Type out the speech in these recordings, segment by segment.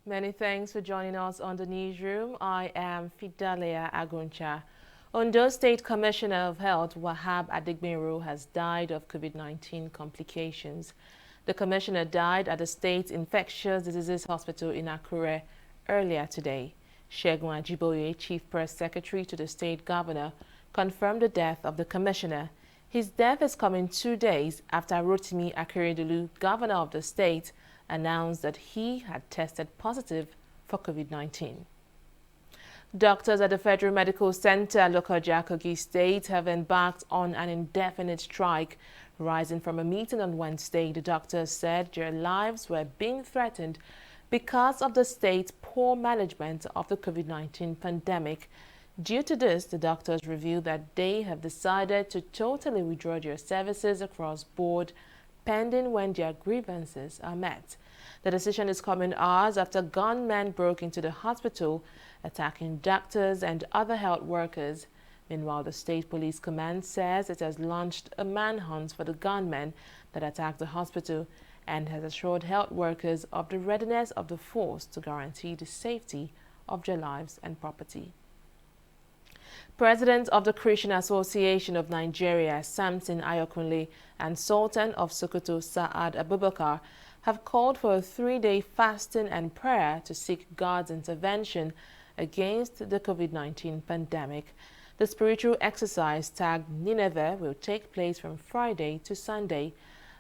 Many thanks for joining us on the newsroom. I am Fidalia Aguncha. Ondo State Commissioner of Health Wahab Adigbenro has died of COVID-19 complications. The commissioner died at the State Infectious Diseases Hospital in Akure earlier today. Segun Ajiboye, Chief Press Secretary to the state governor, confirmed the death of the commissioner. His death is coming 2 days after Rotimi Akeredolu, governor of the state, announced that he had tested positive for COVID-19. Doctors at the Federal Medical Center, Lokoja, Kogi State, have embarked on an indefinite strike. Rising from a meeting on Wednesday, the doctors said their lives were being threatened because of the state's poor management of the COVID-19 pandemic. Due to this, the doctors revealed that they have decided to totally withdraw their services across board, pending when their grievances are met. The decision is coming hours after gunmen broke into the hospital, attacking doctors and other health workers. Meanwhile, the State Police Command says it has launched a manhunt for the gunmen that attacked the hospital and has assured health workers of the readiness of the force to guarantee the safety of their lives and property. President of the Christian Association of Nigeria, Samson Ayokunle, and Sultan of Sokoto, Sa'ad Abubakar, have called for a 3-day fasting and prayer to seek God's intervention against the COVID-19 pandemic. The spiritual exercise tagged Nineveh will take place from Friday to Sunday.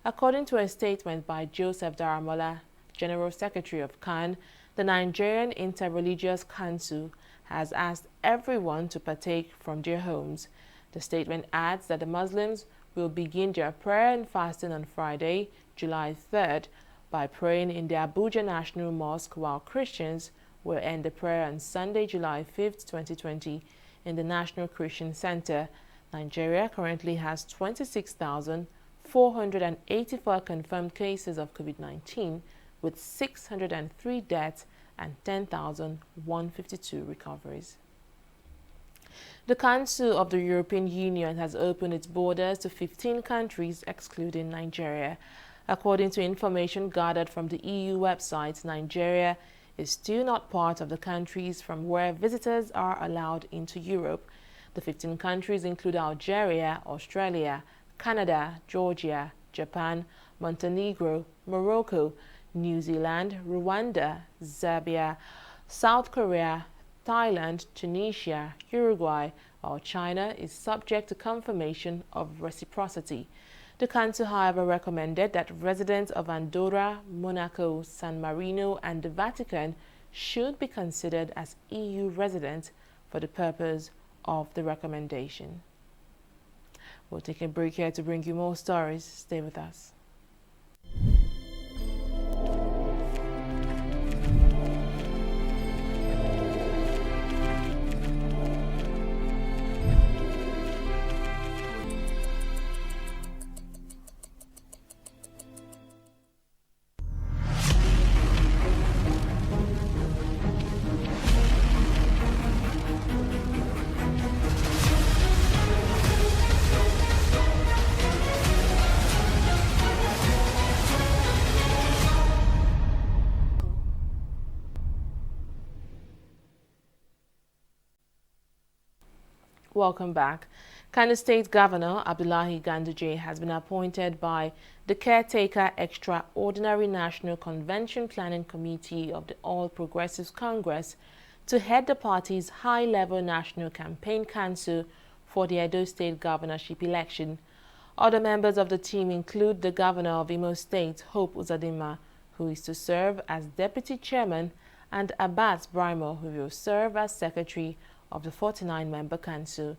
According to a statement by Joseph Daramola, General Secretary of CAN, the Nigerian Interreligious Council has asked everyone to partake from their homes. The statement adds that the Muslims will begin their prayer and fasting on Friday, July 3rd, by praying in the Abuja National Mosque, while Christians will end the prayer on Sunday, July 5th, 2020, in the National Christian Center. Nigeria currently has 26,484 confirmed cases of COVID-19, with 603 deaths and 10,152 recoveries. The Council of the European Union has opened its borders to 15 countries, excluding Nigeria. According to information gathered from the EU website, Nigeria is still not part of the countries from where visitors are allowed into Europe. The 15 countries include Algeria, Australia, Canada, Georgia, Japan, Montenegro, Morocco, New Zealand, Rwanda, Zambia, South Korea, Thailand, Tunisia, Uruguay, while China is subject to confirmation of reciprocity. The Council, however, recommended that residents of Andorra, Monaco, San Marino, and the Vatican should be considered as EU residents for the purpose of the recommendation. We'll take a break here to bring you more stories. Stay with us. Welcome back. Kano State Governor Abdullahi Ganduje has been appointed by the caretaker Extraordinary National Convention Planning Committee of the All Progressives Congress to head the party's high-level National Campaign Council for the Edo State governorship election. Other members of the team include the governor of Imo State, Hope Uzodinma, who is to serve as deputy chairman, and Abbas Brimo, who will serve as secretary of the 49-member council.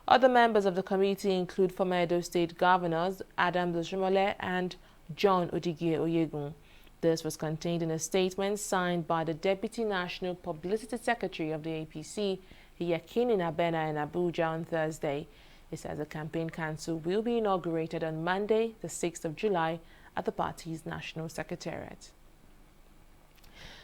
Other members of the committee include former Edo State governors Adam Doshimole and John Odigie Oyegun. This was contained in a statement signed by the Deputy National Publicity Secretary of the APC, Yakini Nabena, in Abuja on Thursday. It says the campaign council will be inaugurated on Monday, the 6th of July, at the party's national secretariat.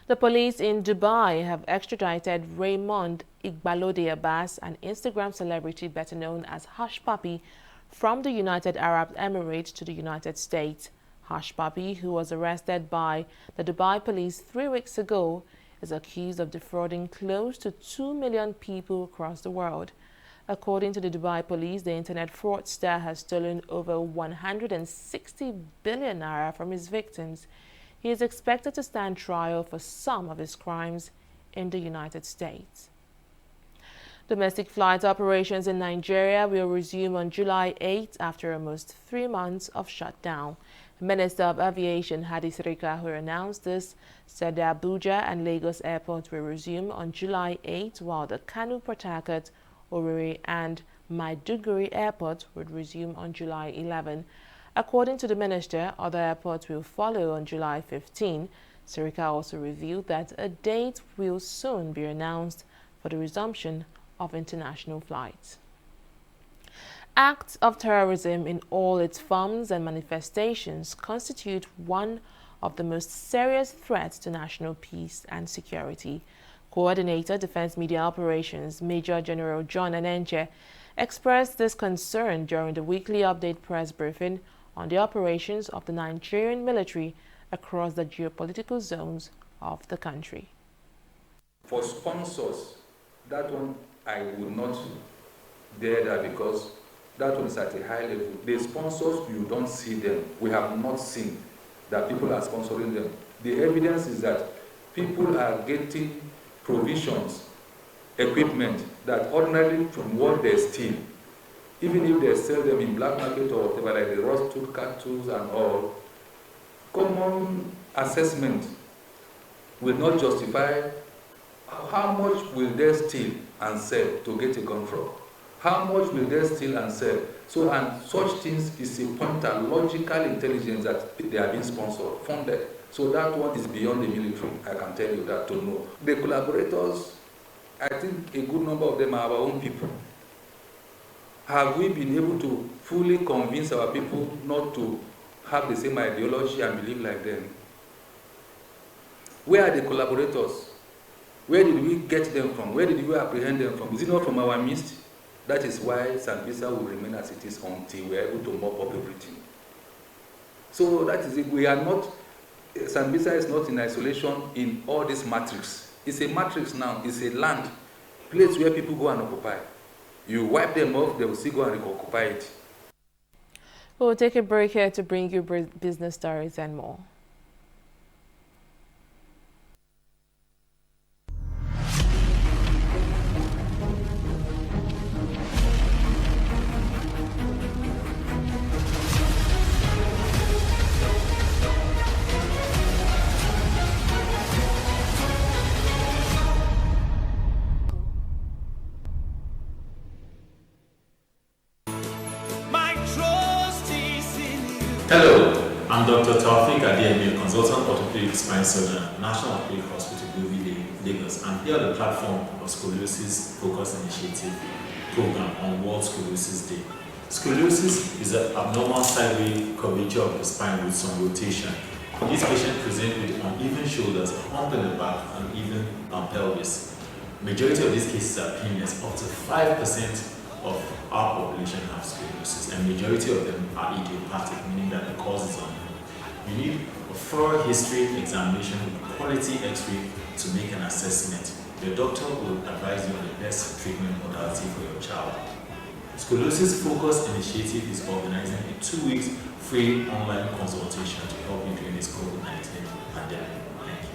The police in Dubai have extradited Raymond Igbalode Abbas, an Instagram celebrity better known as Hush Puppy, from the United Arab Emirates to the United States. Hush Puppy, who was arrested by the Dubai police 3 weeks ago, is accused of defrauding close to 2 million people across the world. According to the Dubai police, the internet fraudster has stolen over 160 billion naira from his victims. He is expected to stand trial for some of his crimes in the United States. Domestic flight operations in Nigeria will resume on July 8 after almost 3 months of shutdown. Minister of Aviation Hadi Sirika, who announced this, said the Abuja and Lagos airports will resume on July 8, while the Kano, Port Harcourt, Owerri and Maiduguri airports would resume on July 11. According to the minister, other airports will follow on July 15. Sirika also revealed that a date will soon be announced for the resumption of international flights. Acts of terrorism in all its forms and manifestations constitute one of the most serious threats to national peace and security. Coordinator Defense Media Operations Major General John Anenche expressed this concern during the weekly update press briefing on the operations of the Nigerian military across the geopolitical zones of the country. For sponsors, that one I would not dare that, because that one is at a high level. The sponsors, you don't see them. We have not seen that people are sponsoring them. The evidence is that people are getting provisions, equipment that ordinarily from what they steal, even if they sell them in black market or whatever, like the roasted cattle and all, common assessment will not justify how much will they steal and sell to get a gun from. How much will they steal and sell? So, and such things is a pointer, logical intelligence that they are being sponsored, funded. So that one is beyond the military, I can tell you that to know. The collaborators, I think a good number of them are our own people. Have we been able to fully convince our people not to have the same ideology and believe like them? Where are the collaborators? Where did we get them from? Where did we apprehend them from? Is it not from our midst? That is why Sambisa will remain as it is until we are able to mop up everything. So that is it. We are not, Sambisa is not in isolation in all this matrix. It's a matrix now. It's a land, place where people go and occupy. You wipe them off, they will still go and occupy it. We'll take a break here to bring you business stories and more. Hello, I'm Dr. Taufik Adeyemi, consultant orthopedic spine surgeon at National Orthopedic Hospital, Grovile, Lagos. I'm here on the platform of Scoliosis Focus Initiative program on World Scoliosis Day. Scoliosis is an abnormal sideways curvature of the spine with some rotation. These patients present with uneven shoulders, a hump in the back, and even pelvis. Majority of these cases are painless. Up to 5% of our population have scoliosis, and majority of them are idiopathic, meaning that the cause is unknown. You need a thorough history examination with quality X-ray to make an assessment. Your doctor will advise you on the best treatment modality for your child. Scoliosis Focus Initiative is organizing a 2 weeks free online consultation to help you during this COVID-19 pandemic. Thank you.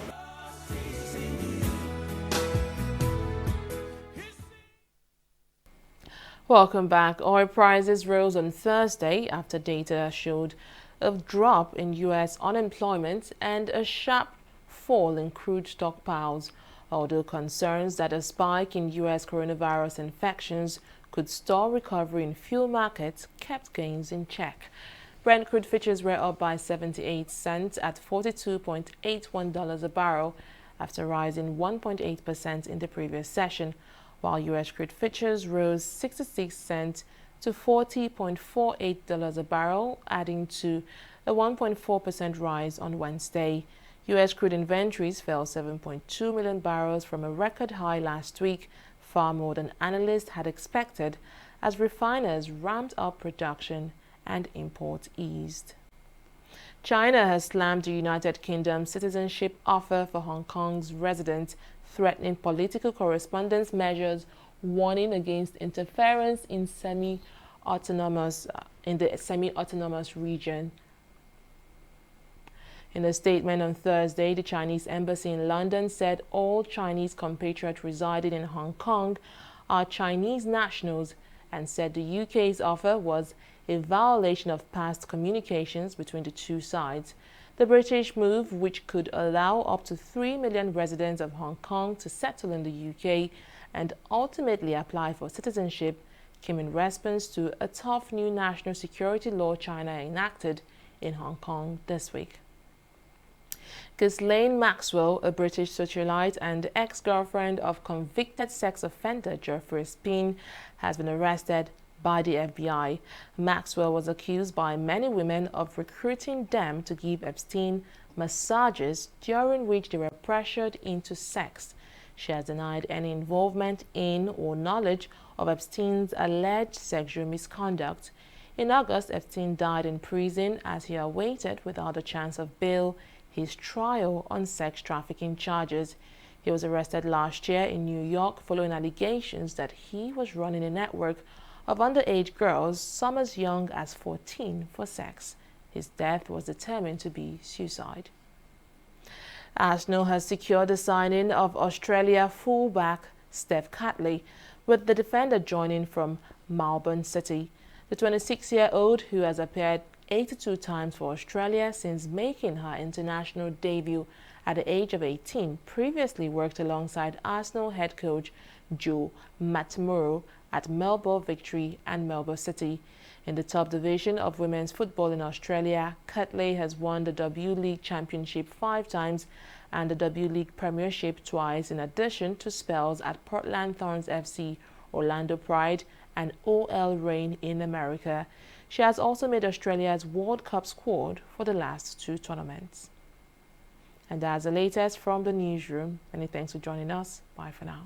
Welcome back. Oil prices rose on Thursday after data showed a drop in U.S. unemployment and a sharp fall in crude stockpiles, although concerns that a spike in U.S. coronavirus infections could stall recovery in fuel markets kept gains in check. Brent crude futures were up by 78 cents at $42.81 a barrel after rising 1.8% in the previous session, while U.S. crude futures rose 66 cents to $40.48 a barrel, adding to a 1.4% rise on Wednesday. U.S. crude inventories fell 7.2 million barrels from a record high last week, far more than analysts had expected, as refiners ramped up production and imports eased. China has slammed the United Kingdom's citizenship offer for Hong Kong's residents, threatening political correspondence measures, warning against interference in the semi-autonomous region. In a statement on Thursday, the Chinese embassy in London said all Chinese compatriots residing in Hong Kong are Chinese nationals, and said the UK's offer was a violation of past communications between the two sides. The British move, which could allow up to 3 million residents of Hong Kong to settle in the UK and ultimately apply for citizenship, came in response to a tough new national security law China enacted in Hong Kong this week. Ghislaine Maxwell, a British socialite and ex-girlfriend of convicted sex offender Jeffrey Epstein, has been arrested by the FBI. Maxwell was accused by many women of recruiting them to give Epstein massages, during which they were pressured into sex. She has denied any involvement in or knowledge of Epstein's alleged sexual misconduct. In August, Epstein died in prison as he awaited, without a chance of bail, his trial on sex trafficking charges. He was arrested last year in New York following allegations that he was running a network of underage girls, some as young as 14, for sex. His death was determined to be suicide. Arsenal has secured the signing of Australia fullback Steph Catley, with the defender joining from Melbourne City. The 26-year-old, who has appeared 82 times for Australia since making her international debut at the age of 18, previously worked alongside Arsenal head coach Joe Matamuro at Melbourne Victory and Melbourne City. In the top division of women's football in Australia, Catley has won the W League Championship 5 times and the W League Premiership twice, in addition to spells at Portland Thorns FC, Orlando Pride and OL Reign in America. She has also made Australia's World Cup squad for the last 2 tournaments. And that's the latest from the newsroom. Many thanks for joining us. Bye for now.